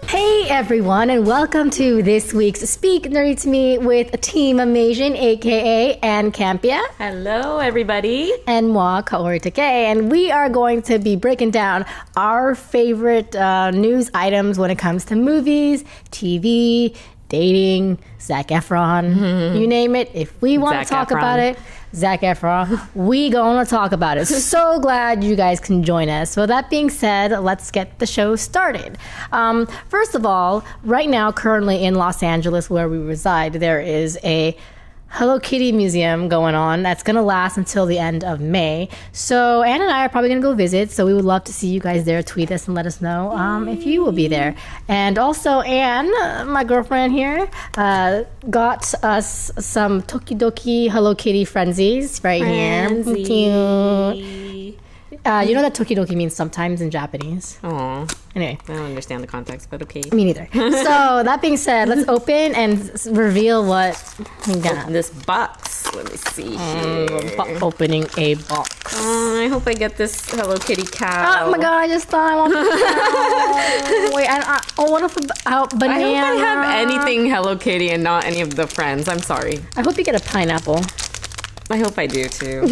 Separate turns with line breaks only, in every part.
Hey everyone, and welcome to this week's Speak Nerdy to Me with Team Amasian, aka Ann Campea.
Hello everybody.
And moi, Kaori Takee. And we are going to be breaking down our favorite news items when it comes to movies, TV, dating, Zac Efron, you name it. If we want to talk about it, Zac Efron, we gonna talk about it. So glad you guys can join us. So that being said, let's get the show started. First of all, right now, currently in Los Angeles, where we reside, there is a Hello Kitty museum going on that's going to last until the end of May. So Ann and I are probably going to go visit, so we would love to see you guys there. Tweet us and let us know if you will be there. And also Ann, my girlfriend here, got us some Tokidoki Hello Kitty Frenzies right here. Cute. You know that Tokidoki means sometimes in Japanese.
Aw.
Anyway.
I don't understand the context, but okay.
Me neither. So, that being said, let's open and reveal what we got.
This box. Let me see here.
Opening a box.
I hope I get this Hello Kitty cow.
Oh my god, I just thought I wanted the cow. Wait, what if banana?
I hope I have anything Hello Kitty and not any of the friends. I'm sorry.
I hope you get a pineapple.
I hope I do too.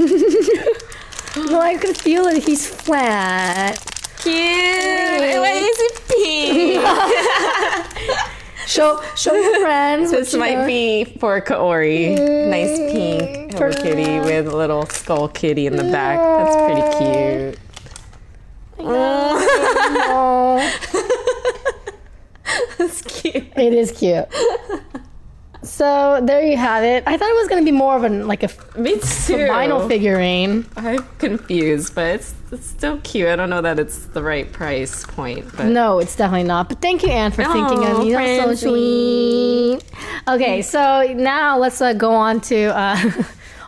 No, I could feel it. He's flat.
Cute. Why is it pink?
Show your friends.
This might be for Kaori. Nice pink Hello Kitty with a little skull kitty in the back. That's pretty cute.
Oh.
That's cute.
It is cute. So there you have it. I thought it was going to be more of
Me too.
vinyl figurine.
I'm confused, but it's still cute. I don't know that it's the right price point. But
no, it's definitely not. But thank you, Ann, for thinking of me. That's so sweet. Okay, so now let's go on to...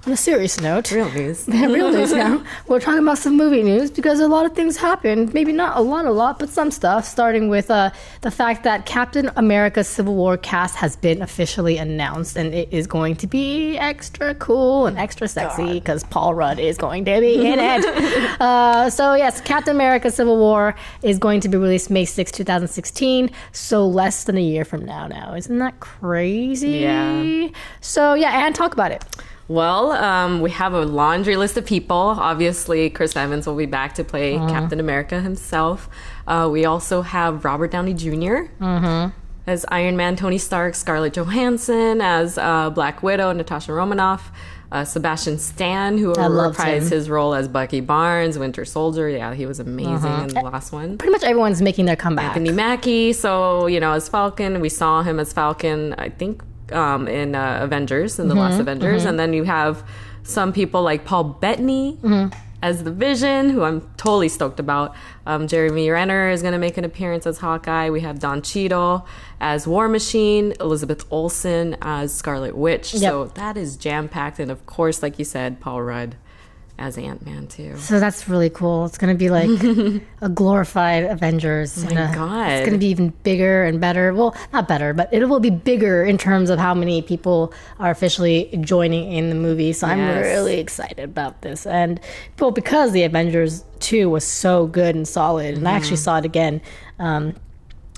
on a serious note.
Real news.
Real news now. We're talking about some movie news because a lot of things happened. Maybe not a lot, but some stuff. Starting with the fact that Captain America Civil War cast has been officially announced. And it is going to be extra cool and extra sexy because Paul Rudd is going to be in it. So yes, Captain America Civil War is going to be released May 6, 2016. So less than a year from now. Isn't that crazy?
Yeah.
So yeah, Ann, talk about it.
Well, we have a laundry list of people. Obviously, Chris Evans will be back to play Captain America himself. We also have Robert Downey Jr. As Iron Man, Tony Stark, Scarlett Johansson as Black Widow, Natasha Romanoff, Sebastian Stan, who reprised his role as Bucky Barnes, Winter Soldier. Yeah, he was amazing in the last one.
Pretty much everyone's making their comeback.
Anthony Mackie, so, as Falcon. We saw him as Falcon, I think, in Avengers, in the last Avengers. And then you have some people like Paul Bettany as the Vision, who I'm totally stoked about. Jeremy Renner is going to make an appearance as Hawkeye. We have Don Cheadle as War Machine, Elizabeth Olsen as Scarlet Witch.
Yep.
So that is jam-packed. And of course, like you said, Paul Rudd as Ant-Man too.
So that's really cool. It's going to be like a glorified Avengers.
Oh my God.
It's going to be even bigger and better. Well, not better, but it will be bigger in terms of how many people are officially joining in the movie. So I'm really excited about this. And well, because the Avengers 2 was so good and solid, and I actually saw it again.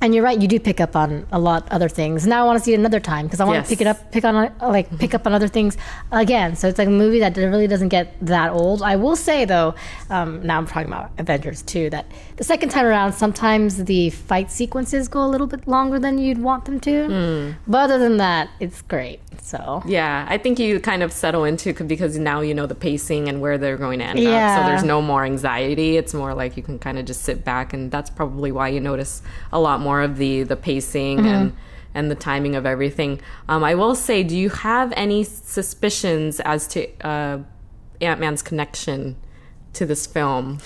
And you're right, you do pick up on a lot other things. Now I want to see it another time because I want to pick up on other things again. So it's like a movie that really doesn't get that old. I will say though, now I'm talking about Avengers 2, that the second time around, sometimes the fight sequences go a little bit longer than you'd want them to. But other than that, it's great. So
yeah, I think you kind of settle into because now you know the pacing and where they're going to end up. So there's no more anxiety. It's more like you can kind of just sit back, and that's probably why you notice a lot more of the pacing and the timing of everything. I will say, do you have any suspicions as to Ant-Man's connection to this film?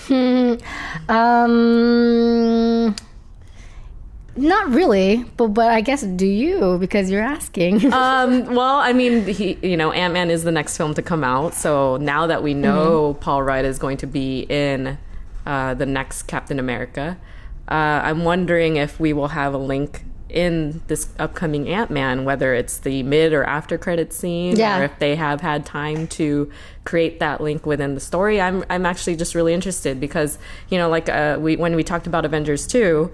Not really, but I guess do you, because you're asking.
Well, I mean, Ant-Man is the next film to come out, so now that we know Paul Rudd is going to be in the next Captain America, I'm wondering if we will have a link in this upcoming Ant-Man, whether it's the mid or after credit scene, or if they have had time to create that link within the story. I'm actually just really interested because, you know, like when we talked about Avengers 2,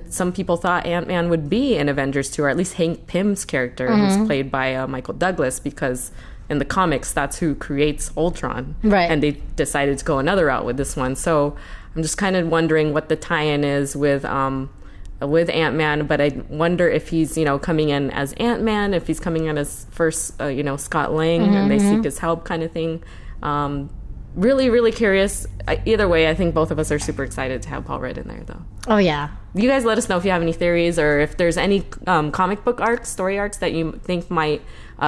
some people thought Ant-Man would be in Avengers 2, or at least Hank Pym's character, who's played by Michael Douglas, because in the comics, that's who creates Ultron.
Right.
And they decided to go another route with this one. So I'm just kind of wondering what the tie-in is with Ant-Man, but I wonder if he's, you know, coming in as Ant-Man, if he's coming in as first, you know, Scott Lang, and they seek his help kind of thing. Really, really curious. Either way, I think both of us are super excited to have Paul Rudd in there, though.
Oh, yeah.
You guys let us know if you have any theories, or if there's any comic book arcs, story arcs that you think might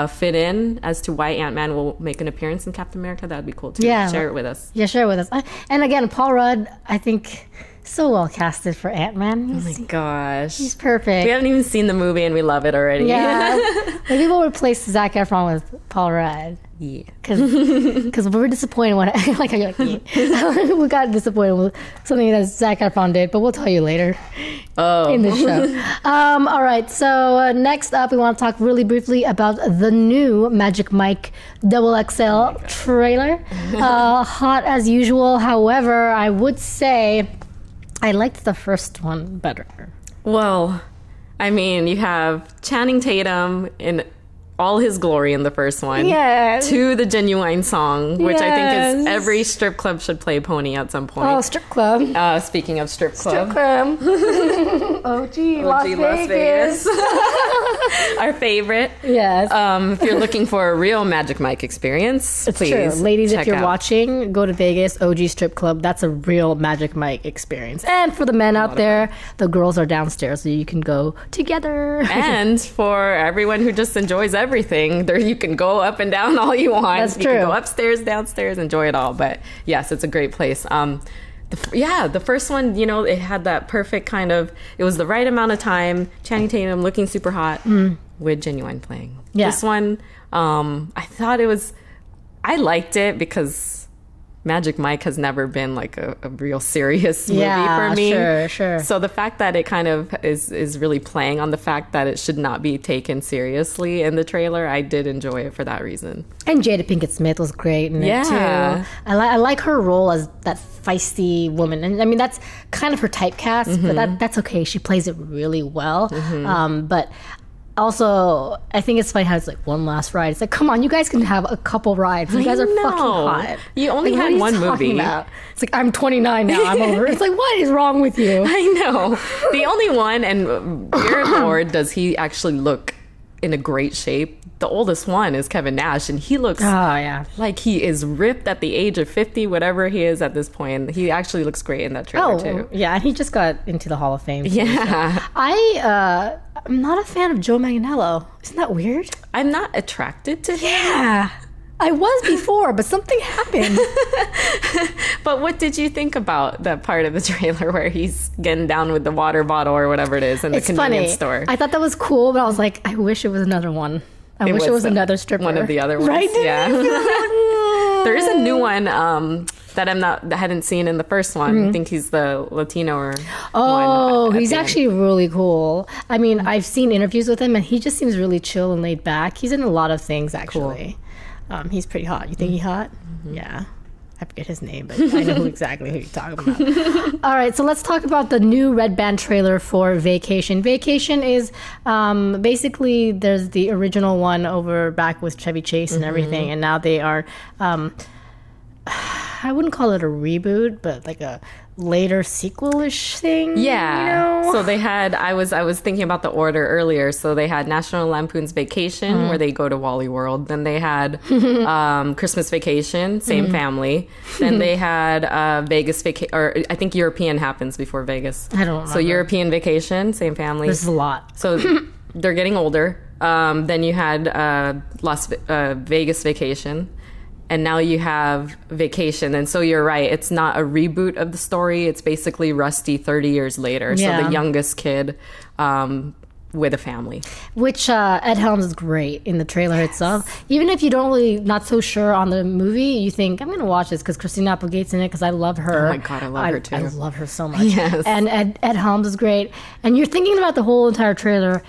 fit in as to why Ant-Man will make an appearance in Captain America. That would be cool, too.
Yeah.
Share it with us.
Yeah, share it with us. And again, Paul Rudd, I think... so well casted for Ant-Man.
Oh my gosh.
He's perfect.
We haven't even seen the movie and we love it already.
Yeah. Like, people replace Zac Efron with Paul Rudd.
Yeah.
Because we were disappointed when we got disappointed with something that Zac Efron did, but we'll tell you later in the show. All right, so next up, we want to talk really briefly about the new Magic Mike XXL trailer. Hot as usual. However, I would say I liked the first one better.
Well, I mean, you have Channing Tatum in all his glory in the first one.
Yes.
To the Genuine song, which I think is
Yes.
every strip club should play Pony at some point.
Oh, strip club.
Speaking of strip club.
Strip club. OG, Las Vegas.
Our favorite.
Yes.
If you're looking for a real Magic Mike experience,
It's
please
true. Ladies, if
check
you're
out.
watching, go to Vegas, OG Strip Club. That's a real Magic Mike experience. And for the men out there, the girls are downstairs, so you can go together.
And for everyone who just enjoys everything, there you can go up and down all you want.
That's
You
true.
can go upstairs, downstairs, enjoy it all. But yes, it's a great place. The first one, you know, it had that perfect kind of, it was the right amount of time. Channing Tatum looking super hot with Genuine playing.
Yeah.
This one, I thought it was, I liked it because Magic Mike has never been like a real serious movie for me.
Sure.
So the fact that it kind of is really playing on the fact that it should not be taken seriously in the trailer, I did enjoy it for that reason.
And Jada Pinkett Smith was great in it, too. I like her role as that feisty woman. And I mean, that's kind of her typecast, but that's okay. She plays it really well. But also, I think it's funny how it's like one last ride. It's like, come on, you guys can have a couple rides. You guys are fucking hot.
You only
Like,
had
what are you
one
talking
movie.
about? It's like, I'm 29 now. I'm over. It's like, what is wrong with you?
I know. The only one, and dear Lord, does he actually look in a great shape. The oldest one is Kevin Nash, and he looks like he is ripped at the age of 50, whatever he is at this point. He actually looks great in that trailer, too.
Yeah, and he just got into the Hall of Fame.
Yeah.
I'm not a fan of Joe Manganiello. Isn't that weird?
I'm not attracted to him.
Yeah. I was before, but something happened.
But what did you think about that part of the trailer where he's getting down with the water bottle or whatever it is in the convenience store?
I thought that was cool, but I was like, I wish it was another one. I wish it was another stripper.
One of the other ones.
Right?
Yeah. There is a new one that I hadn't seen in the first one. I think he's the Latino one.
Oh, he's actually really cool. I mean, I've seen interviews with him, and he just seems really chill and laid back. He's in a lot of things, actually. Cool. He's pretty hot. You think he's hot? Yeah. I forget his name, but I know exactly who you're talking about. All right, so let's talk about the new Red Band trailer for Vacation. Vacation is basically, there's the original one over back with Chevy Chase and everything, and now they are, I wouldn't call it a reboot, but like a later sequel-ish thing.
Yeah.
You know?
So they had, I was thinking about the order earlier. So they had National Lampoon's Vacation, where they go to Wally World. Then they had Christmas Vacation, same family. Then they had Vegas Vacation, or I think European happens before Vegas.
I don't remember.
So European Vacation, same family.
This is a lot.
So they're getting older. Then you had Vegas Vacation. And now you have Vacation. And so you're right. It's not a reboot of the story. It's basically Rusty 30 years later.
Yeah.
So the youngest kid with a family.
Which Ed Helms is great in the trailer itself. Even if you don't really, not so sure on the movie, you think, I'm going to watch this because Christina Applegate's in it because I love her.
Oh my God, I love her too.
I love her so much.
Yes.
And Ed Helms is great. And you're thinking about the whole entire trailer.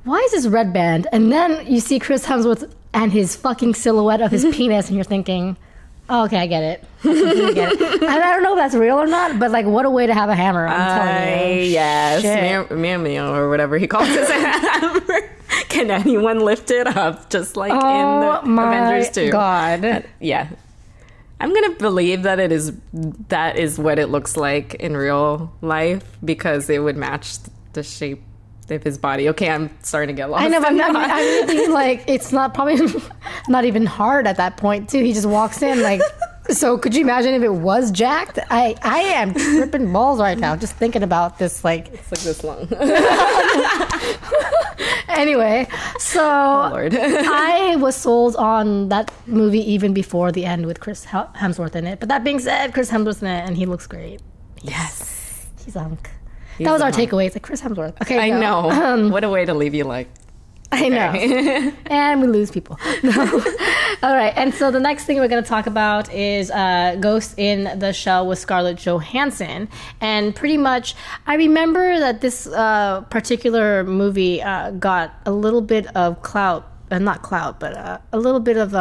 Why is this red band? And then you see Chris Hemsworth and his fucking silhouette of his penis, and you're thinking, oh, okay, I get it. I get it. And I don't know if that's real or not, but like, what a way to have a hammer. I'm telling you.
Yes. Meow, or whatever he calls his hammer. Can anyone lift it up just like in the Avengers 2?
God.
Yeah. I'm going to believe that that is what it looks like in real life because it would match the shape of his body. Okay, I'm starting to get lost.
I know, but I'm thinking like it's probably not even hard at that point too. He just walks in like. So could you imagine if it was jacked? I am tripping balls right now just thinking about this. Like
it's like this long.
Anyway, so
Lord.
I was sold on that movie even before the end with Chris Hemsworth in it. But that being said, Chris Hemsworth's in it and he looks great.
Yes,
he's a hunk. That was our takeaway. It's like Chris Hemsworth. Okay,
I know. What a way to leave you like.
I know. And we lose people. No. All right. And so the next thing we're going to talk about is Ghost in the Shell with Scarlett Johansson. And pretty much, I remember that this particular movie got a little bit of clout. Not clout, but a little bit of,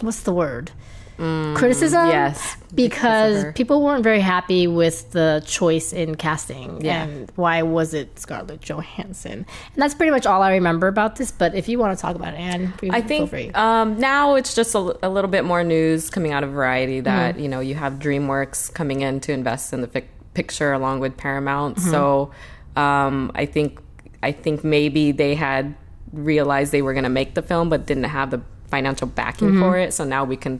what's the word? Criticism.
Yes.
Because people weren't very happy with the choice in casting.
Yeah.
And why was it Scarlett Johansson? And that's pretty much all I remember about this. But if you want to talk about it, Anne,
I think now it's just a little bit more news coming out of Variety that, you have DreamWorks coming in to invest in the picture along with Paramount. So I think maybe they had realized they were going to make the film but didn't have the financial backing for it. So now we can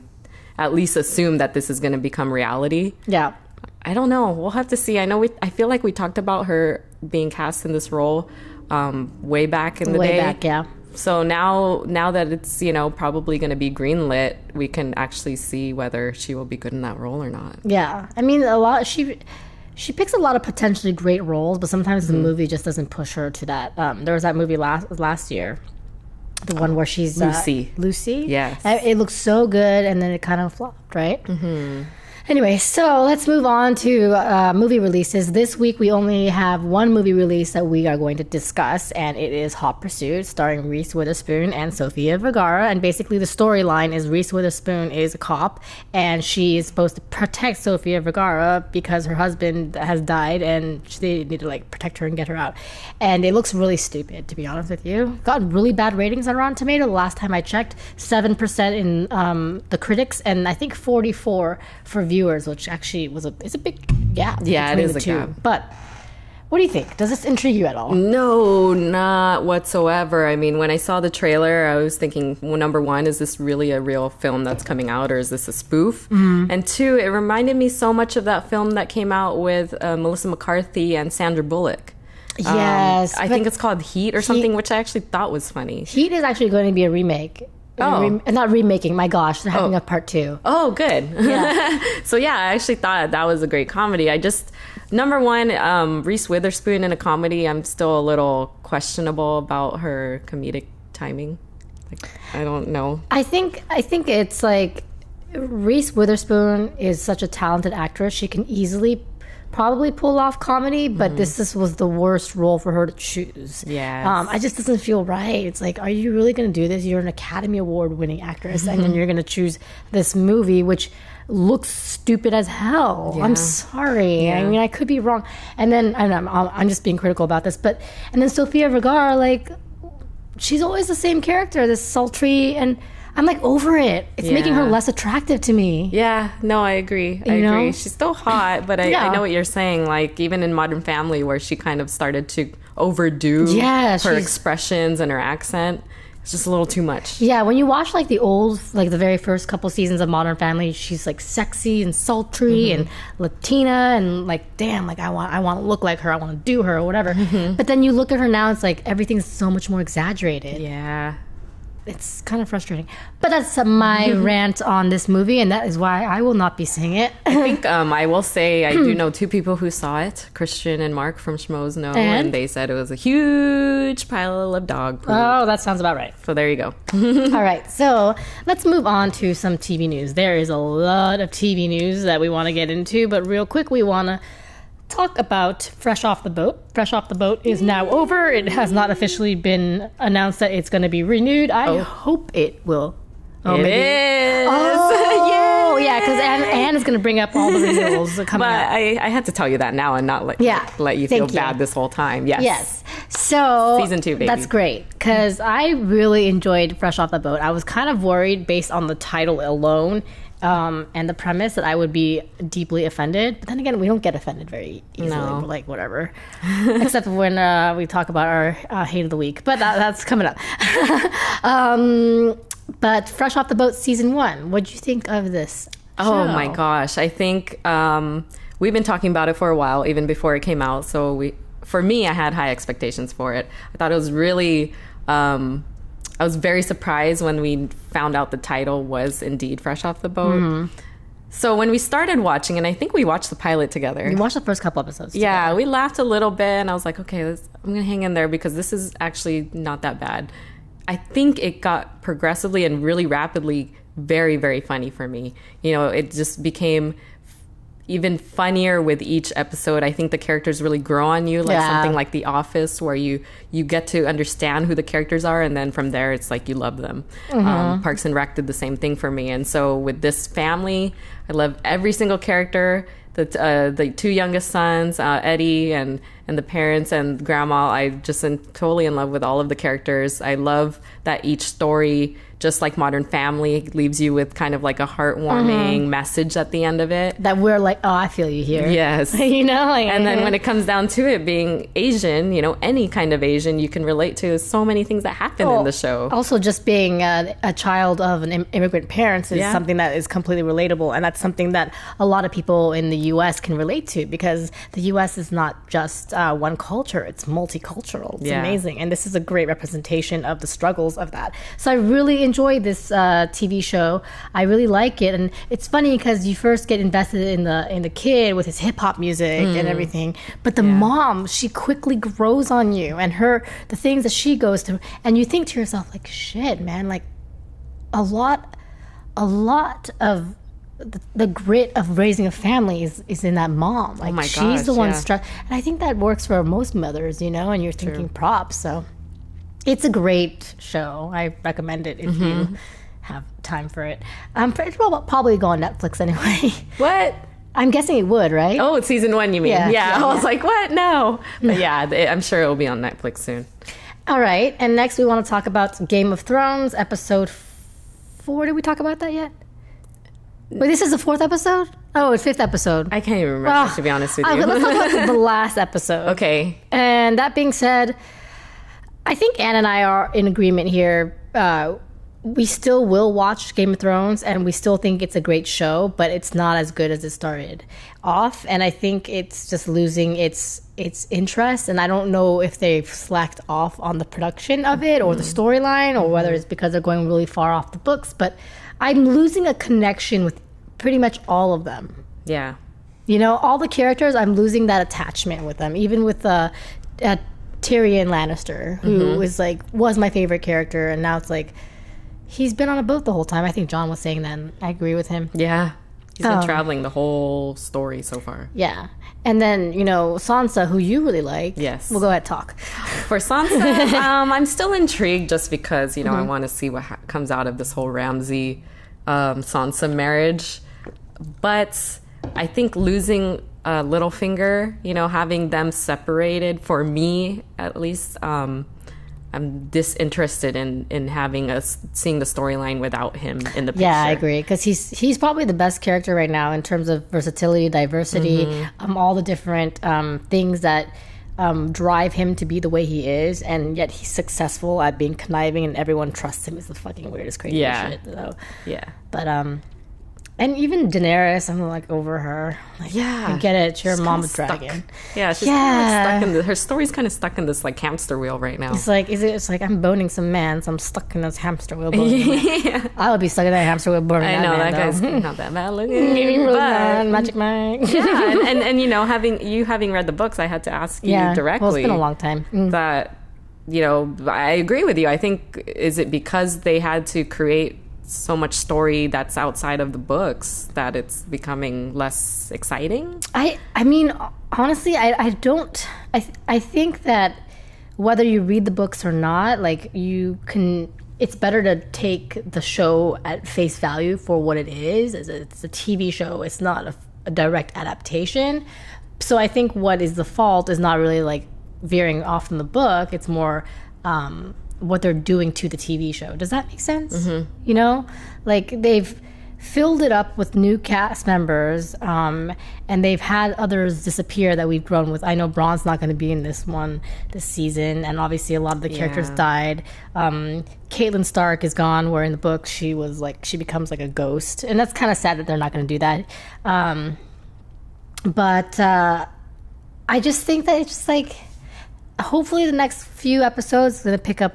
at least assume that this is going to become reality.
Yeah.
I don't know. We'll have to see. I feel like we talked about her being cast in this role way back in the day.
Way back, yeah.
So now that it's, probably going to be greenlit, we can actually see whether she will be good in that role or not.
Yeah. I mean, she picks a lot of potentially great roles, but sometimes the movie just doesn't push her to that. There was that movie last year. The one where she's
Lucy.
Lucy?
Yes.
It looks so good, and then it kind of flopped, right? Mm-hmm. Anyway, so let's move on to movie releases. This week, we only have one movie release that we are going to discuss, and it is Hot Pursuit, starring Reese Witherspoon and Sofia Vergara. And basically, the storyline is Reese Witherspoon is a cop, and she is supposed to protect Sofia Vergara because her husband has died, and they need to protect her and get her out. And it looks really stupid, to be honest with you. Got really bad ratings on Rotten Tomatoes. The last time I checked, 7% in the critics, and I think 44 for viewers, which actually it's a big gap.
Yeah, it is
the
a
two.
gap.
But what do you think? Does this intrigue you at all?
No, not whatsoever. I mean, when I saw the trailer, I was thinking, well, number one, is this really a real film that's coming out, or is this a spoof? Mm-hmm. And two, it reminded me so much of that film that came out with Melissa McCarthy and Sandra Bullock.
Yes.
I think it's called Heat or something, which I actually thought was funny.
Heat is actually going to be a remake. Not remaking, my gosh, they're having a part 2.
Oh, good.
Yeah.
So yeah, I actually thought that was a great comedy. Number one, Reese Witherspoon in a comedy, I'm still a little questionable about her comedic timing. I don't know.
I think it's Reese Witherspoon is such a talented actress. She can easily probably pull off comedy, but this was the worst role for her to choose.
Yeah.
I just doesn't feel right. It's are you really going to do this? You're an Academy Award winning actress, and then you're going to choose this movie, which looks stupid as hell. Yeah. I'm sorry. Yeah. I mean, I could be wrong. And then I'm just being critical about this, and then Sofia Vergara, she's always the same character, this sultry, and I'm over it. It's making her less attractive to me.
Yeah, no, I agree. I agree. She's still hot, but I know what you're saying. Even in Modern Family, where she kind of started to overdo her expressions and her accent, it's just a little too much.
Yeah, when you watch the old, the very first couple seasons of Modern Family, she's sexy and sultry and Latina and damn, I want to look like her. I want to do her or whatever. But then you look at her now, it's everything's so much more exaggerated.
Yeah.
it's kind of frustrating. But that's my rant on this movie, and that is why I will not be seeing it.
I think I will say I do know two people who saw it, Christian and Mark from Schmoes Know, and they said it was a huge pile of dog poop.
Oh, that sounds about right.
So there you go.
All right, so let's move on to some TV news. There is a lot of TV news that we want to get into, but real quick, we want to talk about Fresh Off the Boat. Fresh Off the Boat is now over. It has not officially been announced that it's going to be renewed. I hope it will.
Oh, it is.
Oh, yeah, because Ann is going to bring up all the renewals coming up.
I had to tell you that now and not let you feel bad this whole time. Yes.
So
season 2, baby.
That's great because I really enjoyed Fresh Off the Boat. I was kind of worried based on the title alone. And the premise that I would be deeply offended. But then again, we don't get offended very easily. No. We're like, whatever. Except when we talk about our hate of the week. But that's coming up. But Fresh Off the Boat Season 1, what'd you think of this show?
Oh my gosh. I think we've been talking about it for a while, even before it came out. So for me, I had high expectations for it. I thought it was really... I was very surprised when we found out the title was indeed Fresh Off the Boat. Mm-hmm. So when we started watching, and I think we watched the pilot together.
We watched the first couple episodes together.
Yeah, we laughed a little bit, and I was like, okay, I'm going to hang in there because this is actually not that bad. I think it got progressively and really rapidly very, very funny for me. You know, it just became even funnier with each episode. I think the characters really grow on you, like something like The Office, where you get to understand who the characters are, and then from there it's like you love them. Mm-hmm. Parks and Rec did the same thing for me, and so with this family, I love every single character. The two youngest sons, Eddie and the parents and grandma. I just am totally in love with all of the characters. I love that each story, just like Modern Family, leaves you with kind of like a heartwarming message at the end of it.
That we're like, oh, I feel you here.
Yes.
You know? Like,
and then when it comes down to it, being Asian, you know, any kind of Asian, you can relate to so many things that happen in the show.
Also, just being a child of an immigrant parents is something that is completely relatable. And that's something that a lot of people in the U.S. can relate to, because the U.S. is not just one culture. It's multicultural. It's amazing. And this is a great representation of the struggles of that. So I really enjoy this TV show. I really like it, and it's funny because you first get invested in the kid with his hip hop music and everything, but the mom, she quickly grows on you, and the things that she goes through, and you think to yourself like, shit, man, like a lot of the grit of raising a family is in that mom. Like, she's the one and I think that works for most mothers, you know, and you're thinking props. So it's a great show. I recommend it if you have time for it. It will probably go on Netflix anyway.
What?
I'm guessing it would, right?
Oh, it's season 1, you mean? Yeah. I was like, what? No. But I'm sure it will be on Netflix soon.
All right. And next we want to talk about Game of Thrones, episode 4. Did we talk about that yet? Wait, this is the 4th episode? Oh, it's 5th episode.
I can't even remember, to be honest with you.
Let's talk about the last episode.
Okay.
And that being said, I think Ann and I are in agreement here. We still will watch Game of Thrones, and we still think it's a great show, but it's not as good as it started off. And I think it's just losing its interest. And I don't know if they've slacked off on the production of it or the storyline, or whether it's because they're going really far off the books. But I'm losing a connection with pretty much all of them.
Yeah.
You know, all the characters, I'm losing that attachment with them. Even with Tyrion Lannister, who was my favorite character, and now it's like he's been on a boat the whole time. I think John was saying that, and I agree with him.
Yeah. He's been traveling the whole story so far. Yeah.
And then, you know, Sansa, who you really like.
Yes.
We'll go ahead and talk.
For Sansa, I'm still intrigued just because, you know, I want to see what comes out of this whole Ramsay Sansa marriage. But I think losing Littlefinger, you know, having them separated, for me at least, I'm disinterested in seeing the storyline without him in the picture.
Yeah, I agree, because he's probably the best character right now in terms of versatility, diversity, all the different things that drive him to be the way he is, and yet he's successful at being conniving, and everyone trusts him. Is the fucking weirdest, crazy shit. So.
Yeah,
but And even Daenerys, I'm like over her. Like,
Yeah.
I get it. You're a mama
stuck.
dragon.
Yeah, she's kind of stuck in her story's kind of stuck in this like hamster wheel right now.
It's like I'm boning some man, so I'm stuck in this hamster wheel. Yeah. I would be stuck in that hamster wheel boning
I know
that
guy's
man,
not that bad looking. But,
Magic Mike.
yeah, and you know, having read the books, I had to ask you directly.
Well, it's been a long time.
That, you know, I agree with you. I think, is it because they had to create so much story that's outside of the books that it's becoming less exciting?
I mean, honestly, I don't. I think that whether you read the books or not, like you can. It's better to take the show at face value for what it is. It's a TV show. It's not a direct adaptation. So I think what is the fault is not really like veering off from the book. It's more what they're doing to the TV show. Does that make sense? Mm-hmm. You know, like they've filled it up with new cast members, and they've had others disappear that we've grown with. I know Braun's not going to be in this season, and obviously a lot of the characters died. Caitlin Stark is gone, where in the book she becomes like a ghost, and that's kind of sad that they're not going to do that. But I just think that it's just like, hopefully the next few episodes is going to pick up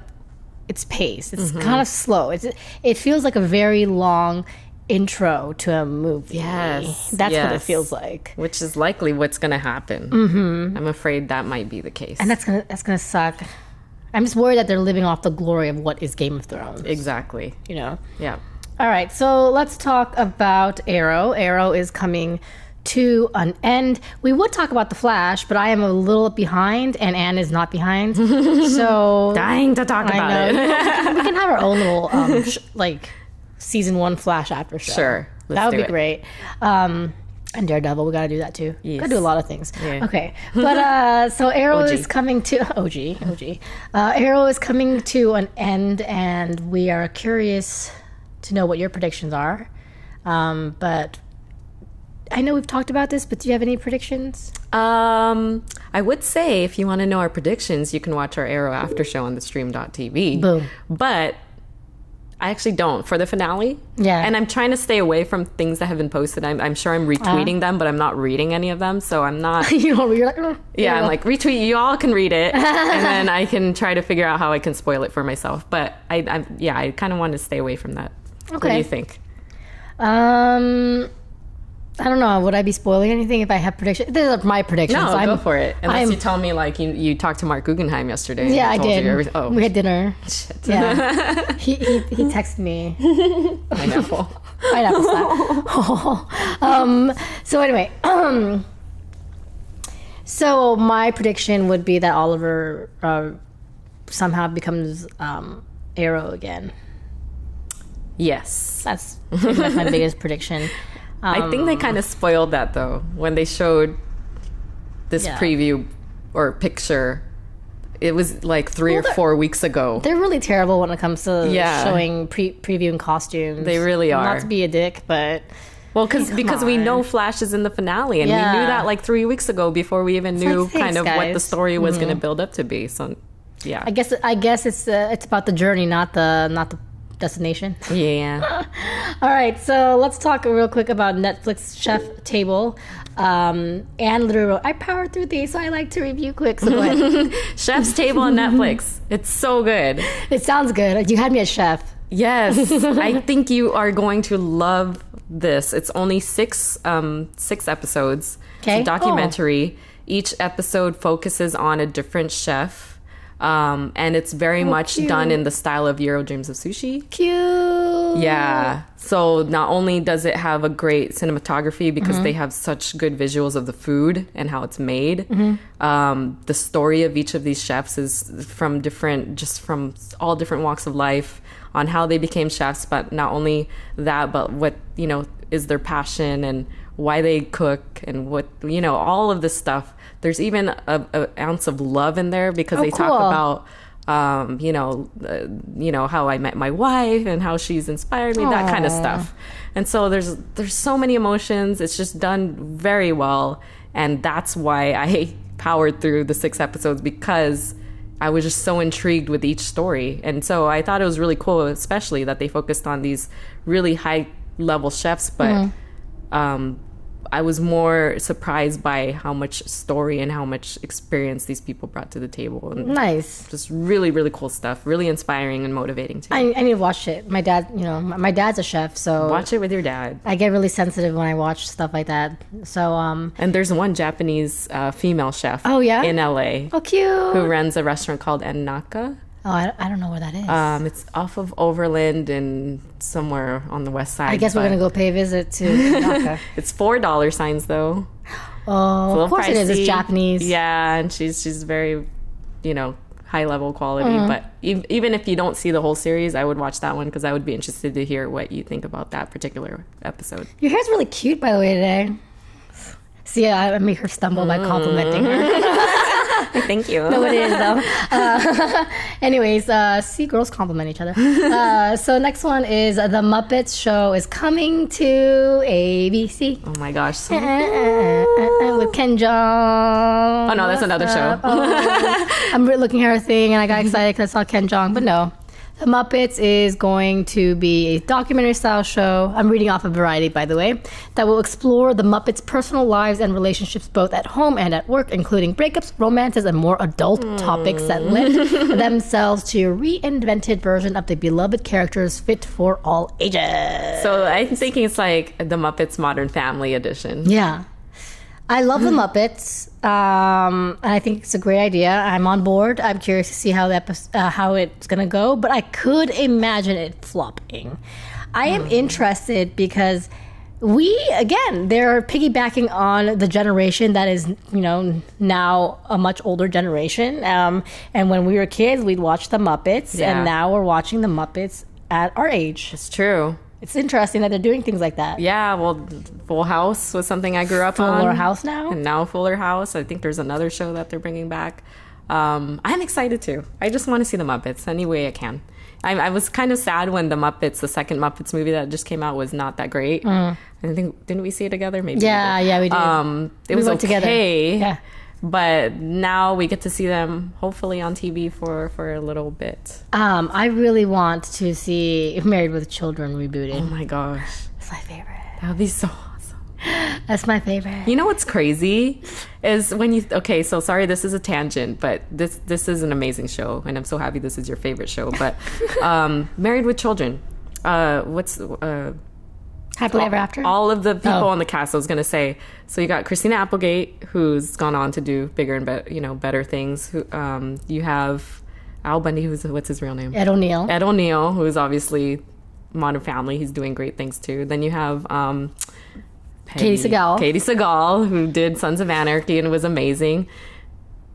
its pace. It's kind of slow. It feels like a very long intro to a movie.
Yes.
That's what it feels like.
Which is likely what's going to happen. Mm-hmm. I'm afraid that might be the case.
And that's gonna suck. I'm just worried that they're living off the glory of what is Game of Thrones.
Exactly.
You know?
Yeah.
All right, so let's talk about Arrow. Arrow is coming to an end. We would talk about The Flash, but I am a little behind, and Anne is not behind. So
dying to talk about it.
We can have our own little season 1 Flash after show.
Sure,
that would be great. And Daredevil, we got to do that too.
Yes.
Got to do a lot of things.
Yeah.
Okay, but so Arrow is coming to OG. Arrow is coming to an end, and we are curious to know what your predictions are. But I know we've talked about this, but do you have any predictions?
I would say if you want to know our predictions, you can watch our Arrow after show on the stream.tv.
Boom.
But I actually don't for the finale.
Yeah.
And I'm trying to stay away from things that have been posted. I'm sure I'm retweeting them, but I'm not reading any of them. So I'm not.
You're like,
I'm like, retweet. You all can read it. And then I can try to figure out how I can spoil it for myself. But I kind of want to stay away from that. Okay. What do you think?
I don't know. Would I be spoiling anything if I have predictions? These are my predictions.
No, go for it. Unless you tell me, like, you talked to Mark Guggenheim yesterday.
Yeah, I did. We had dinner.
Shit.
Yeah. he texted me.
Pineapple.
Pineapple slap. So anyway, so my prediction would be that Oliver somehow becomes Arrow again.
Yes.
That's my biggest prediction.
I think they kind of spoiled that, though, when they showed this preview or picture. It was like 3 or 4 weeks ago.
They're really terrible when it comes to showing previewing costumes.
They really are.
Not to be a dick, but...
Well, because we know Flash is in the finale, and we knew that like 3 weeks ago before we even knew kind of what the story was going to build up to be. So, yeah.
I guess it's about the journey, not the destination.
Yeah.
All right, so let's talk real quick about Netflix Chef Table. Anne literally wrote, I powered through these, so I like to review quick. So go ahead.
Chef's Table on Netflix. It's so good.
It sounds good. You had me at chef.
Yes. I think you are going to love this. It's only six episodes.
Okay.
It's a documentary. Each episode focuses on a different chef. And it's very much done in the style of Euro Dreams of Sushi.
Cute.
Yeah. So not only does it have a great cinematography because they have such good visuals of the food and how it's made. The story of each of these chefs is from all different walks of life on how they became chefs. But not only that, but what, is their passion and why they cook and what, all of this stuff. There's even an ounce of love in there because they talk about, how I met my wife and how she's inspired me, that kind of stuff. And so there's so many emotions. It's just done very well. And that's why I powered through the 6 episodes, because I was just so intrigued with each story. And so I thought it was really cool, especially that they focused on these really high level chefs, but I was more surprised by how much story and how much experience these people brought to the table. And
Nice.
just really, really cool stuff. Really inspiring and motivating too.
I need to watch it. My dad, my dad's a chef, so
Watch it with your dad.
I get really sensitive when I watch stuff like that. So,
And there's one Japanese female chef
Oh, yeah?
in LA
oh, cute.
who runs a restaurant called Ennaka.
Oh, I don't know where that is.
It's off of Overland and somewhere on the west side.
I guess we're
but
going to go pay a visit to Naka.
It's $4 signs though.
Oh, of course it is. It's
Pricey.
Japanese.
Yeah, and she's very, high level quality. But even if you don't see the whole series, I would watch that one because I would be interested to hear what you think about that particular episode.
Your hair's really cute, by the way, today. See, I made her stumble by complimenting her.
Thank you.
No, it is, though. Anyways, see, girls compliment each other. So next one is The Muppets Show is coming to ABC.
Oh my gosh.
With Ken Jeong.
Oh no, that's another show.
I'm looking at her thing and I got excited because I saw Ken Jeong, but no. The Muppets is going to be a documentary-style show. I'm reading off of Variety, by the way, that will explore the Muppets' personal lives and relationships both at home and at work, including breakups, romances, and more adult topics that lend themselves to a reinvented version of the beloved characters fit for all ages.
So I'm thinking it's like the Muppets Modern Family edition.
Yeah. I love the Muppets, and I think it's a great idea. I'm on board. I'm curious to see how how it's going to go, but I could imagine it flopping. I am interested because they're piggybacking on the generation that is, now a much older generation. And when we were kids, we'd watch the Muppets, and now we're watching the Muppets at our age.
It's true.
It's interesting that they're doing things like that.
Yeah, well, Full House was something I grew up on.
Fuller House now?
And now Fuller House. I think there's another show that they're bringing back. I'm excited too. I just want to see the Muppets any way I can. I was kind of sad when the second Muppets movie that just came out was not that great. I think, didn't we see it together? Maybe.
Yeah, we did.
It was
went together.
okay.
Yeah.
But now we get to see them hopefully on TV for a little bit.
I really want to see Married with Children rebooted.
Oh my gosh.
That's my favorite.
That would be so awesome.
That's my favorite.
You know what's crazy is when you so sorry, this is a tangent, but this is an amazing show and I'm so happy this is your favorite show. But Married with Children.
Happily Ever After?
All of the people on the cast, I was going to say. So you got Christina Applegate, who's gone on to do bigger and better things. Who, you have Al Bundy, what's his real name?
Ed O'Neill.
Ed O'Neill, who is obviously Modern Family. He's doing great things too. Then you have
Katie Sagal.
Katie Sagal, who did Sons of Anarchy and was amazing.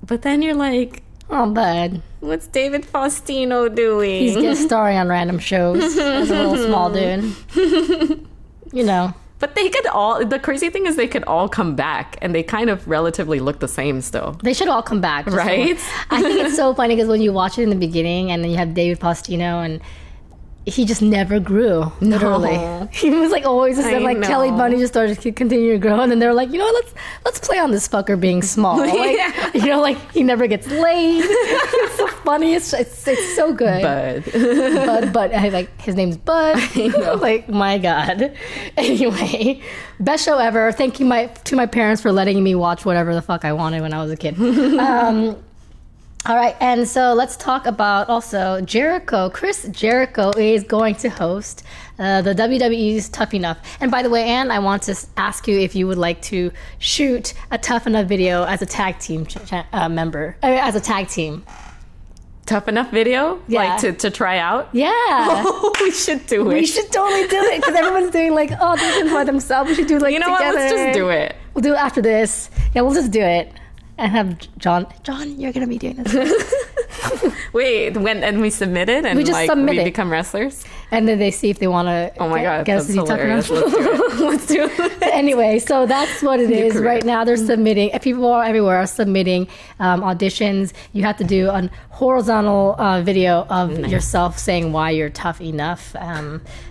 But then you're like,
Oh, bud.
what's David Faustino doing?
He's guest starring on random shows as a little small dude.
But they could the crazy thing is they could all come back and they kind of relatively look the same still.
They should all come back.
Right?
I think it's so funny because when you watch it in the beginning and then you have David Faustino and he just never grew, literally.
No.
He was like always just
I
like
know.
Kelly Bunny just started to continue to grow and then they're like, let's play on this fucker being small. Like, like he never gets laid. It's so funny. It's so good. Bud. I like his name's Bud. Like, my God. Anyway, best show ever. Thank you to my parents for letting me watch whatever the fuck I wanted when I was a kid. All right, and so let's talk about also Jericho. Chris Jericho is going to host the WWE's Tough Enough. And by the way, Ann, I want to ask you if you would like to shoot a Tough Enough video as a tag team member, as a tag team.
Tough Enough video?
Yeah.
Like to try out?
Yeah.
Oh, we should do it.
We should totally do it because everyone's doing like, they're doing by themselves. We should do it
You know
together.
what? Let's just do it.
We'll do it after this. Yeah, we'll just do it. And have John, you're going to be doing this.
Wait, and we submit it and
We just submit
we
it.
become wrestlers?
And then they see if they want to
Oh my God,
get us
that's
to be Tough
hilarious.
Enough.
Let's do it.
Anyway, so that's what it is.
career.
Right now they're submitting, people are everywhere are submitting auditions. You have to do a horizontal video of yourself saying why you're tough enough.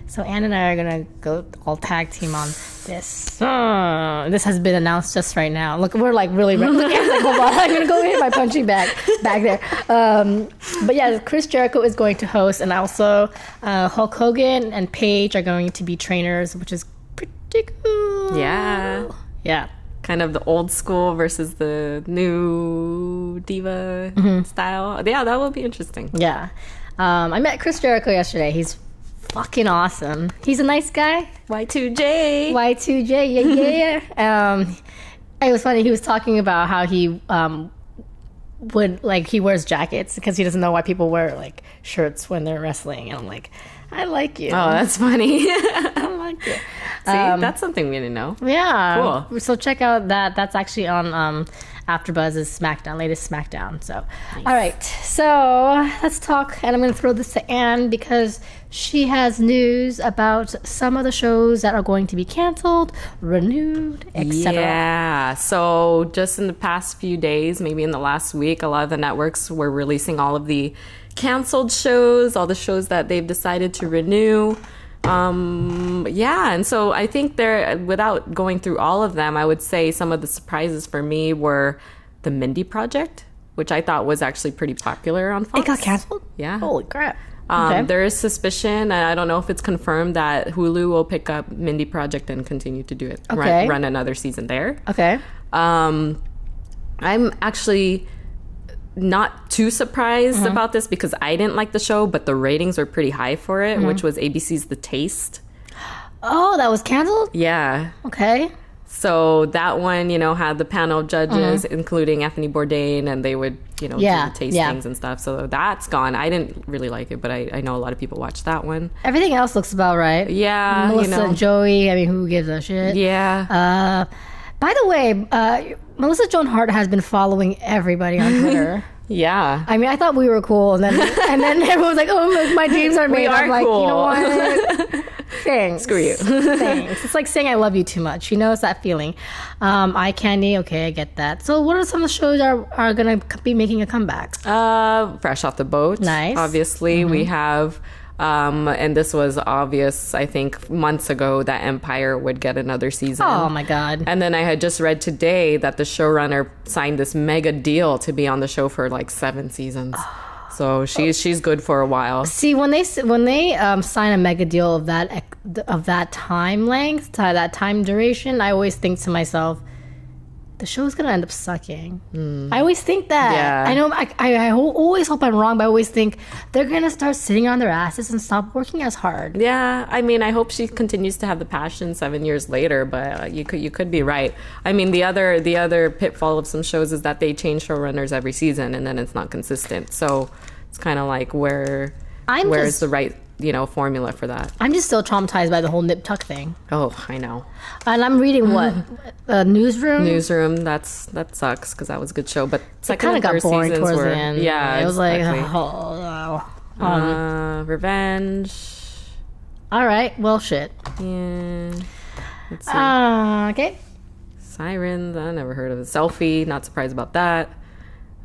So Ann and I are going to go all tag team on this. this has been announced just right now. Look, we're like really look, it's like, hold on, I'm gonna go hit my punching bag back there. But yeah, Chris Jericho is going to host, and also Hulk Hogan and Paige are going to be trainers, which is pretty cool. Yeah.
Kind of the old school versus the new diva style. Yeah, that will be interesting.
Yeah. I met Chris Jericho yesterday. He's fucking awesome. He's a nice guy.
Y2J.
Yeah. It was funny. He was talking about how he he wears jackets because he doesn't know why people wear like shirts when they're wrestling. And I'm like, I like you.
Oh, that's funny.
I like you.
See, that's something we didn't know.
Yeah.
Cool.
So check out that. That's actually on AfterBuzz's SmackDown, latest SmackDown. So, nice. All right. So let's talk. And I'm going to throw this to Ann because she has news about some of the shows that are going to be canceled, renewed, etc.
Yeah. So just in the past few days, maybe in the last week, a lot of the networks were releasing all of the canceled shows, all the shows that they've decided to renew. And so I think without going through all of them, I would say some of the surprises for me were the Mindy Project, which I thought was actually pretty popular on Fox.
It got canceled?
Yeah.
Holy crap. Okay.
There is suspicion, and I don't know if it's confirmed, that Hulu will pick up Mindy Project and continue to do it.
Okay.
Run another season there.
Okay.
I'm actually not too surprised about this because I didn't like the show, but the ratings were pretty high for it, which was ABC's The Taste.
Oh, that was canceled?
Yeah.
Okay.
So that one, had the panel of judges, including Anthony Bourdain, and they would, do the tastings and stuff. So that's gone. I didn't really like it, but I know a lot of people watched that one.
Everything else looks about right.
Yeah.
Melissa and Joey, I mean, who gives a shit?
Yeah.
By the way, Melissa Joan Hart has been following everybody on Twitter.
Yeah.
I mean, I thought we were cool, and then everyone was like, "Oh, my dreams are made."
We are
I'm like,
cool.
you know what? Thanks.
Screw you.
Thanks. It's like saying I love you too much. It's that feeling. Eye candy. Okay, I get that. So, what are some of the shows are going to be making a comeback?
Fresh Off the Boat.
Nice.
Obviously, we have. And this was obvious, I think, months ago that Empire would get another season.
Oh, my God.
And then I had just read today that the showrunner signed this mega deal to be on the show for like 7 seasons. So she's good for a while.
See, when they sign a mega deal of that time length, that time duration, I always think to myself, the show's gonna end up sucking. I always think that.
Yeah.
I know. I always hope I'm wrong, but I always think they're gonna start sitting on their asses and stop working as hard.
Yeah, I mean, I hope she continues to have the passion 7 years later. But you could be right. I mean, the other pitfall of some shows is that they change showrunners every season, and then it's not consistent. So it's kind of like where's the right formula for that.
I'm just still traumatized by the whole nip tuck thing.
Oh, I know.
And I'm reading Newsroom.
That sucks because that was a good show, but
it kind of got boring towards the end.
Yeah,
it was
exactly.
like
Revenge.
All right, well, shit.
Yeah. Let's see.
Okay.
Sirens. I never heard of it. Selfie. Not surprised about that.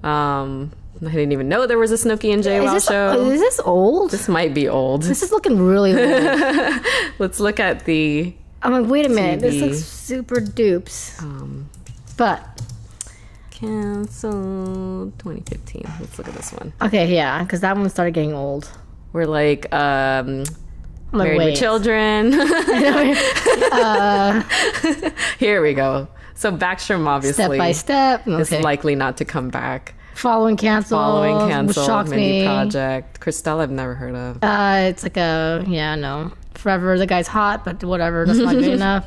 I didn't even know there was a Snooki and JWoww show.
Is this old?
This might be old.
This is looking really old.
Let's look at the
I'm like, wait a minute.
TV.
This looks super dupes. But
canceled 2015. Let's look at this one.
Okay, yeah, because that one started getting old.
We're like Married
wait.
with Children. Here we go. So Backstrom obviously
Step by Step
is likely not to come back.
Following Cancel. Which shocks
Mindy
me.
Project. Christelle I've never heard of.
It's like no. Forever, the guy's hot, but whatever, that's not good enough.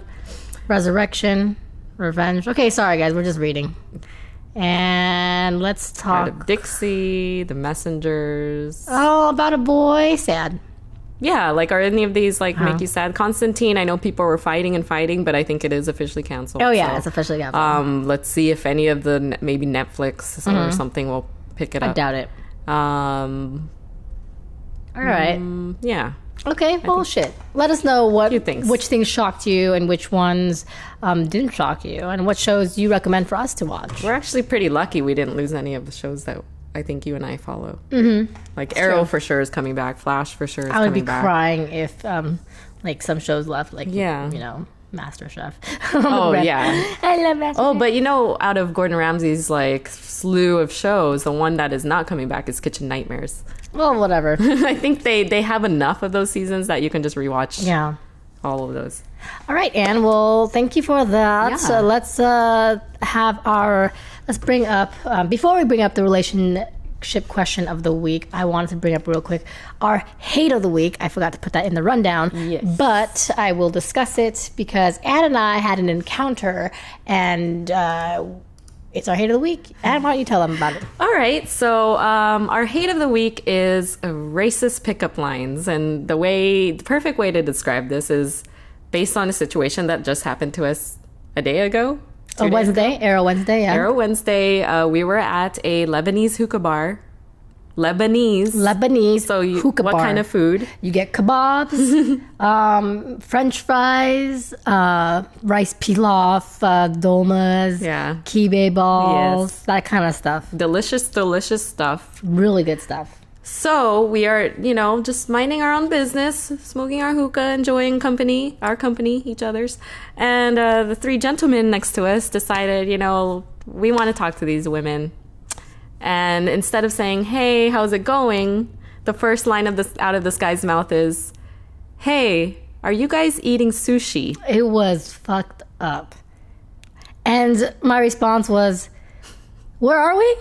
Resurrection, Revenge. Okay, sorry guys, we're just reading. And let's
Heart
talk.
of Dixie, The Messengers.
Oh, about a boy. Sad.
Yeah, like are any of these like make you sad? Constantine, I know people were fighting, but I think it is officially canceled.
Oh yeah, it's officially canceled.
Let's see if any of the maybe Netflix or something will pick it up.
I doubt it.
All
right.
Yeah.
Okay, bullshit. Let us know which things shocked you and which ones didn't shock you, and what shows you recommend for us to watch.
We're actually pretty lucky we didn't lose any of the shows that I think you and I follow. Mm-hmm. Like Arrow for sure is coming back. Flash for sure is coming back.
I would be crying if like some shows left. Like Master Chef.
Oh, yeah.
I love Master Chef.
Oh, but out of Gordon Ramsay's like slew of shows, the one that is not coming back is Kitchen Nightmares.
Well, whatever.
I think they have enough of those seasons that you can just rewatch all of those.
All right, Anne. Well, thank you for that.
Yeah.
So let's bring up, before we bring up the relationship question of the week, I wanted to bring up real quick our hate of the week. I forgot to put that in the rundown.
Yes.
But I will discuss it because Anne and I had an encounter, and it's our hate of the week. Anne, why don't you tell them about it?
All right. So our hate of the week is racist pickup lines. And the perfect way to describe this is based on a situation that just happened to us a day ago.
Wednesday. Arrow Wednesday, yeah.
Arrow Wednesday. We were at a Lebanese hookah bar. Lebanese. So
hookah
what
bar.
kind of food?
You get kebabs, French fries, rice pilaf, dolmas, kibbeh balls, that kind of stuff.
Delicious stuff.
Really good stuff.
So we are, just minding our own business, smoking our hookah, enjoying our company, each other's. And the three gentlemen next to us decided, we want to talk to these women. And instead of saying, hey, how's it going? The first line out of this guy's mouth is, hey, are you guys eating sushi?
It was fucked up. And my response was, where are we?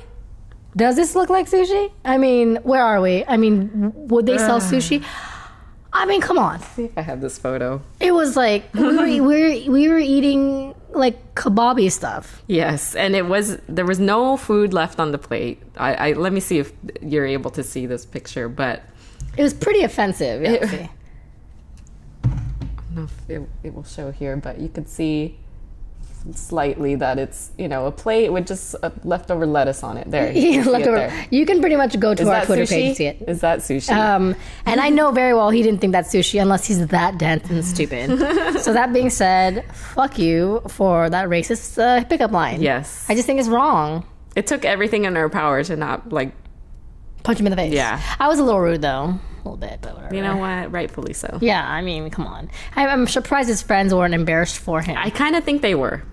Does this look like sushi? I mean, where are we? I mean, would they sell sushi? I mean, come on.
See if I have this photo.
It was like we were eating like kebabby stuff.
Yes, and there was no food left on the plate. I let me see if you're able to see this picture, but
it was pretty offensive.
I don't know if it will show here, but you could see slightly that it's a plate with just leftover lettuce on it. There,
you can pretty much go to our Twitter page to see it.
Is that sushi?
And I know very well he didn't think that's sushi unless he's that dense and stupid. So that being said, fuck you for that racist pickup line.
Yes,
I just think it's wrong.
It took everything in our power to not
punch him in the face.
Yeah,
I was a little rude though. A little bit, but whatever.
You know what? Rightfully so.
Yeah, I mean, come on. I'm surprised his friends weren't embarrassed for him.
I kind of think they were.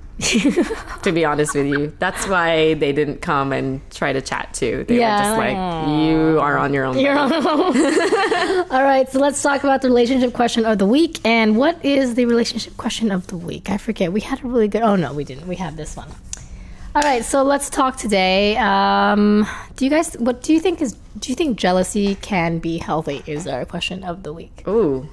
To be honest with you, that's why they didn't come and try to chat too. They were just like, you are on your own.
You're on your own. All right, so let's talk about the relationship question of the week. And what is the relationship question of the week? I forget. We had a really good. Oh no, we didn't. We have this one. All right, so let's talk today. Do you think jealousy can be healthy? Is our question of the week.
Ooh,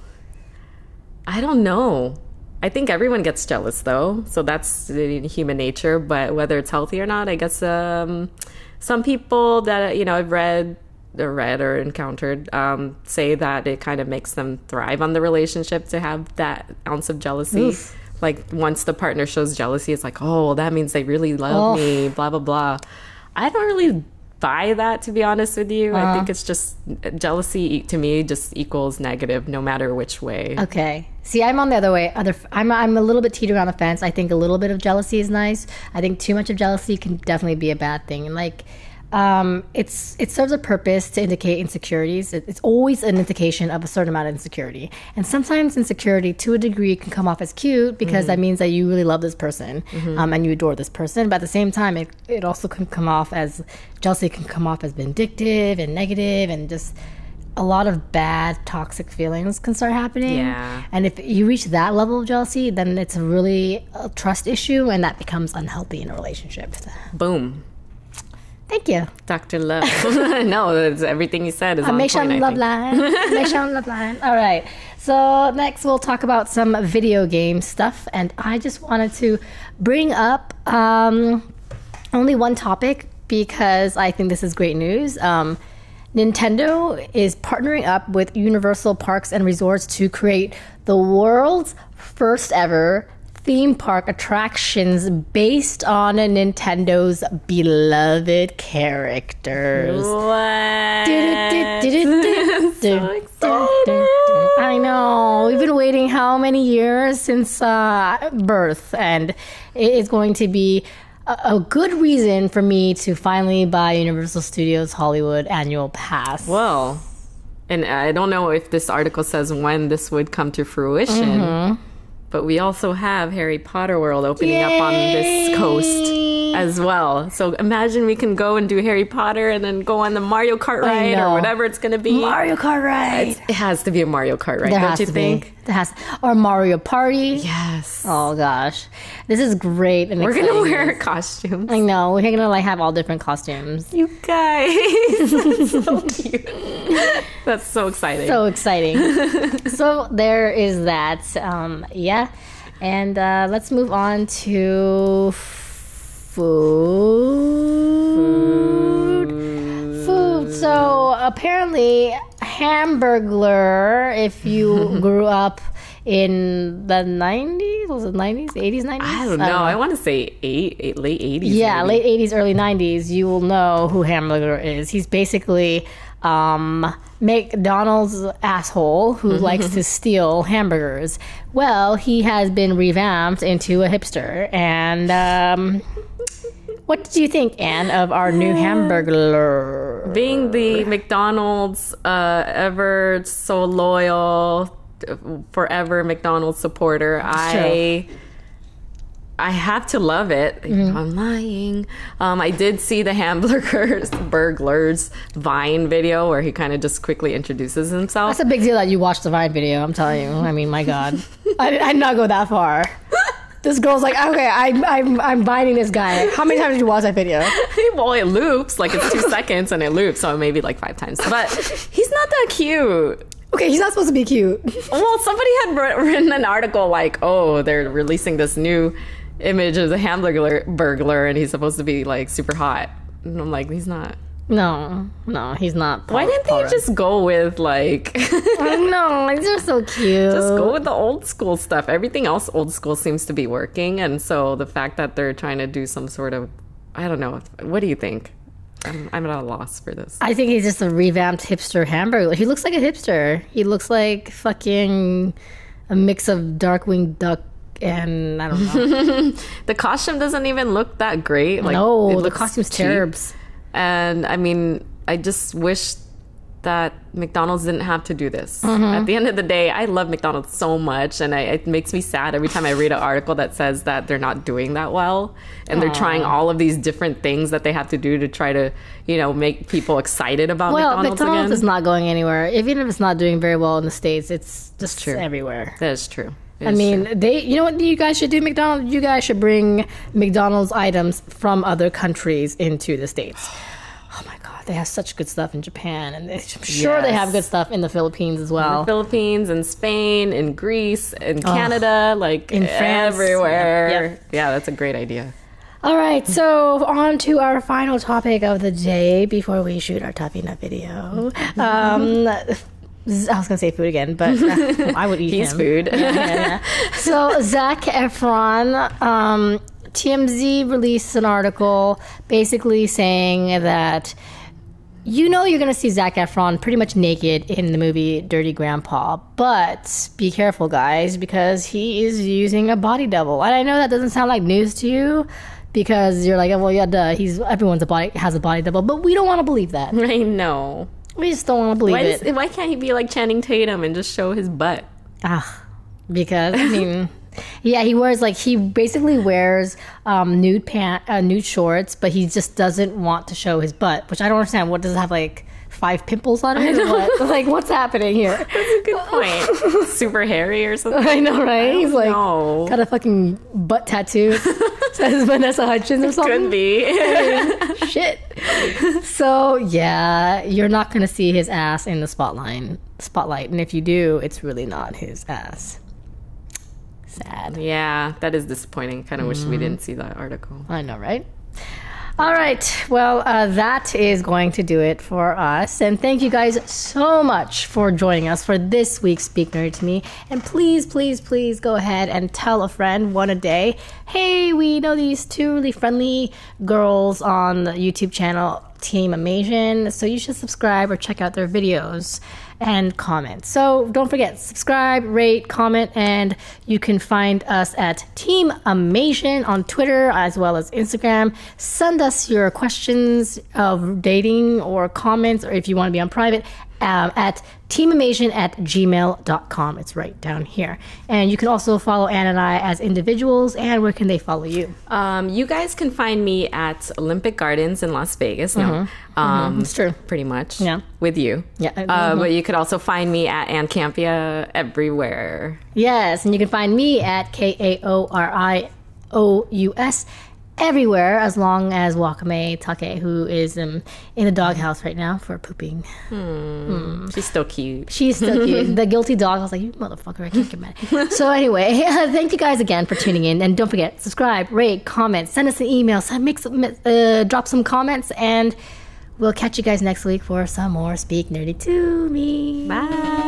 I don't know. I think everyone gets jealous, though, so that's human nature. But whether it's healthy or not, I guess some people that I've read or encountered say that it kind of makes them thrive on the relationship to have that ounce of jealousy. Oof. Like once the partner shows jealousy, it's like, oh, well, that means they really love me. Blah blah blah. I don't really buy that, to be honest with you. I think it's just jealousy to me just equals negative no matter which way. Okay.
See, I'm on the other way. I'm a little bit teetering on the fence. I think a little bit of jealousy is nice. I think too much of jealousy can definitely be a bad thing. And it serves a purpose to indicate insecurities. It's always an indication of a certain amount of insecurity. And sometimes insecurity to a degree can come off as cute because that means that you really love this person and you adore this person. But at the same time, it also can come off as, jealousy can come off as vindictive and negative, and just a lot of bad toxic feelings can start happening.
Yeah.
And if you reach that level of jealousy, then it's really a trust issue, and that becomes unhealthy in a relationship.
Boom.
Thank you,
Dr. Love. No, it's everything you said is on point,
Amasian Love Line. Amasian Love Line. All right. So next we'll talk about some video game stuff, and I just wanted to bring up only one topic because I think this is great news. Nintendo is partnering up with Universal Parks and Resorts to create the world's first ever theme park attractions based on Nintendo's beloved characters.
What?
So excited. I know. We've been waiting how many years since birth, and it is going to be a good reason for me to finally buy Universal Studios Hollywood annual pass.
Well, and I don't know if this article says when this would come to fruition. But we also have Harry Potter World opening up on this coast as well. So imagine we can go and do Harry Potter and then go on the Mario Kart ride or whatever it's going to be.
Mario Kart ride.
It has to be a Mario Kart ride, don't you think?
Or Mario Party.
Yes.
Oh gosh, this is great. And
we're going to wear costumes.
I know. We're going to like have all different costumes.
You guys. That's so cute. That's so exciting.
So exciting. So there is that. Yeah. And let's move on to food. So apparently Hamburglar, if you grew up in the 90s, was it 90s, 80s, 90s?
I don't know. I want to say late 80s.
Yeah,
maybe.
late 80s, early 90s. You will know who Hamburglar is. He's basically McDonald's asshole who likes to steal hamburgers. Well, he has been revamped into a hipster. And what did you think, Anne, of our new Hamburglar?
Being the McDonald's ever so loyal, forever McDonald's supporter, I have to love it. I'm lying. I did see the Hamburglar's Vine video where he kind of just quickly introduces himself.
That's a big deal that you watched the Vine video, I'm telling you. I mean, my God. I did not go that far. This girl's like, okay, I'm biting this guy. How many times did you watch that video?
Well, it loops. Like, it's 2 seconds and it loops, so maybe like 5 times. But he's not that cute.
Okay, he's not supposed to be cute.
Well, somebody had written an article like, oh, they're releasing this new image of the Hamburglar and he's supposed to be like super hot. And I'm like, he's not.
No, he's not.
Why didn't they just go with like
no, they're so cute.
Just go with the old school stuff. Everything else old school seems to be working, and so the fact that they're trying to do some sort of, I don't know, what do you think? I'm at a loss for this.
I think he's just a revamped hipster Hamburglar. He looks like a hipster. He looks like fucking a mix of Darkwing Duck and I don't know.
The costume doesn't even look that great. Like,
no, the costume's terrible.
And I mean, I just wish that McDonald's didn't have to do this. At the end of the day, I love McDonald's so much, and it makes me sad every time I read an article that says that they're not doing that well, and they're trying all of these different things that they have to do to try to, make people excited about McDonald's again.
Is not going anywhere. Even if it's not doing very well in the States, it's just
true.
Everywhere.
That is true.
I mean, you know what you guys should do, McDonald's? You guys should bring McDonald's items from other countries into the States. Oh my God, they have such good stuff in Japan, and I'm sure they have good stuff in the Philippines as well.
In the Philippines, and Spain, and Greece, and Canada, like
in France,
everywhere.
Yep.
Yeah, that's a great idea.
All right, so on to our final topic of the day before we shoot our Toppy Nut video. I was going to say food again, but I would eat
He's
him.
food.
Yeah. So Zac Efron, TMZ released an article basically saying that you're going to see Zac Efron pretty much naked in the movie Dirty Grandpa, but be careful, guys, because he is using a body double. And I know that doesn't sound like news to you, because you're like, oh, well, yeah, duh, everyone's has a body double, but we don't want to believe that.
I know.
We just don't want to believe it.
Why can't he be like Channing Tatum and just show his butt?
Because, I mean, yeah, he basically wears nude shorts, but he just doesn't want to show his butt, which I don't understand. What, does it have like 5 pimples on it? Or what? Like, what's happening here?
That's a good point. Super hairy or something?
I know, right? He's like,
got
a fucking butt tattoo. Says Vanessa Hudgens or something.
Could be.
Shit. So, yeah, you're not going to see his ass in the spotlight. And if you do, it's really not his ass. Sad.
Yeah, that is disappointing. Kind of wish we didn't see that article.
I know, right? All right. Well, that is going to do it for us. And thank you guys so much for joining us for this week's Speak Nerd to Me. And please, please, please go ahead and tell a friend, one a day, hey, we know these 2 really friendly girls on the YouTube channel Team Amasian, so you should subscribe or check out their videos and comment. So don't forget, subscribe, rate, comment, and you can find us at Team Amasian on Twitter as well as Instagram. Send us your questions of dating or comments, or if you want to be on private, at teamamasian@gmail.com. It's right down here. And you can also follow Ann and I as individuals. And where can they follow you?
You guys can find me at Olympic Gardens in Las Vegas. No,
It's true.
pretty much.
Yeah.
With you.
Yeah.
But you could also find me at Ann Campea everywhere.
Yes, and you can find me at KAORIOUS everywhere, as long as Kaori Takee, who is in the doghouse right now for pooping.
She's still cute.
She's still cute. The guilty dog. I was like, you motherfucker, I can't get mad. So anyway, thank you guys again for tuning in. And don't forget, subscribe, rate, comment, send us an email, drop some comments, and we'll catch you guys next week for some more Speak Nerdy to Me.
Bye.